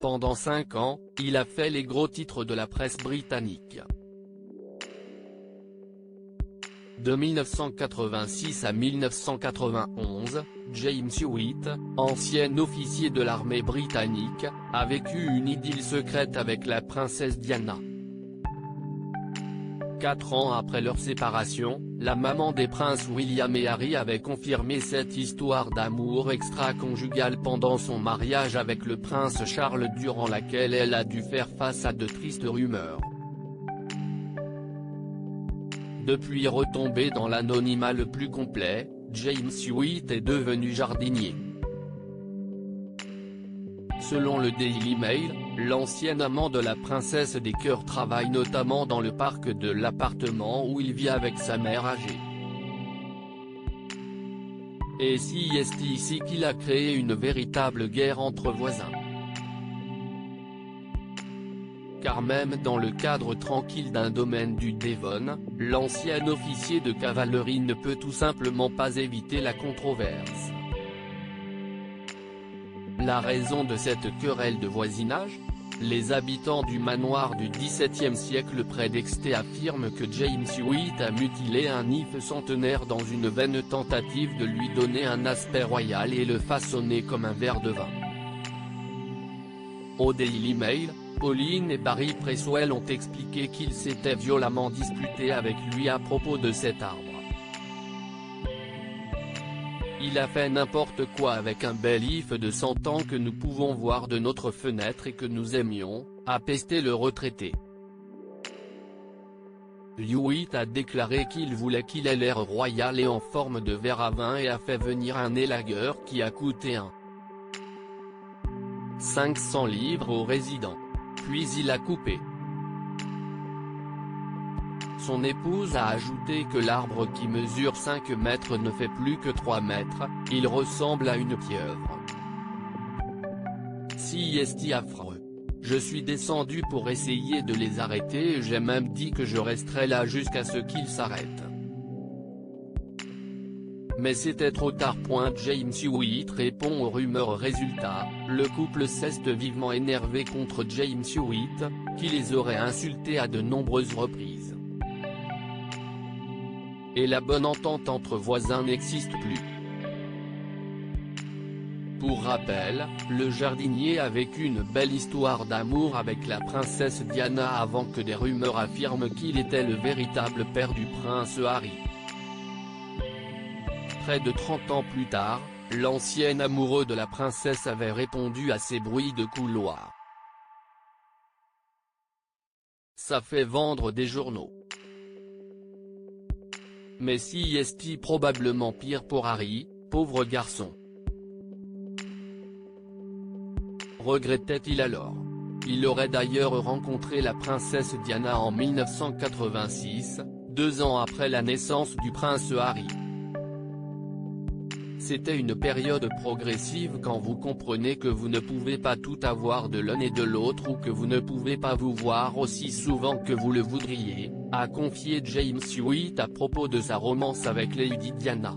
Pendant 5 ans, il a fait les gros titres de la presse britannique. De 1986 à 1991, James Hewitt, ancien officier de l'armée britannique, a vécu une idylle secrète avec la princesse Diana. 4 ans après leur séparation, la maman des princes William et Harry avait confirmé cette histoire d'amour extra-conjugal pendant son mariage avec le prince Charles, durant laquelle elle a dû faire face à de tristes rumeurs. Depuis retombé dans l'anonymat le plus complet, James Hewitt est devenu jardinier. Selon le Daily Mail, l'ancien amant de la princesse des cœurs travaille notamment dans le parc de l'appartement où il vit avec sa mère âgée. Et si est ici qu'il a créé une véritable guerre entre voisins. Car même dans le cadre tranquille d'un domaine du Devon, l'ancien officier de cavalerie ne peut tout simplement pas éviter la controverse. La raison de cette querelle de voisinage ? Les habitants du manoir du XVIIe siècle près d'Exeter affirment que James Hewitt a mutilé un nymphe centenaire dans une vaine tentative de lui donner un aspect royal et le façonner comme un verre de vin. Au Daily Mail, Pauline et Barry Presswell ont expliqué qu'ils s'étaient violemment disputés avec lui à propos de cet arbre. Il a fait n'importe quoi avec un bel if de 100 ans que nous pouvons voir de notre fenêtre et que nous aimions, a pesté le retraité. Hewitt a déclaré qu'il voulait qu'il ait l'air royal et en forme de verre à vin et a fait venir un élagueur qui a coûté 500 livres aux résidents. Puis il a coupé. Son épouse a ajouté que l'arbre qui mesure 5 mètres ne fait plus que 3 mètres, il ressemble à une pieuvre. Si est affreux. Je suis descendu pour essayer de les arrêter et j'ai même dit que je resterais là jusqu'à ce qu'ils s'arrêtent. Mais c'était trop tard. James Hewitt répond aux rumeurs. Résultat, le couple s'est vivement énervé contre James Hewitt, qui les aurait insultés à de nombreuses reprises. Et la bonne entente entre voisins n'existe plus. Pour rappel, le jardinier a vécu une belle histoire d'amour avec la princesse Diana avant que des rumeurs affirment qu'il était le véritable père du prince Harry. Près de 30 ans plus tard, l'ancien amoureux de la princesse avait répondu à ces bruits de couloir. Ça fait vendre des journaux. Mais si est probablement pire pour Harry, pauvre garçon. Regrettait-il alors? Il aurait d'ailleurs rencontré la princesse Diana en 1986, 2 ans après la naissance du prince Harry. C'était une période progressive quand vous comprenez que vous ne pouvez pas tout avoir de l'un et de l'autre ou que vous ne pouvez pas vous voir aussi souvent que vous le voudriez, a confié James Hewitt à propos de sa romance avec Lady Diana.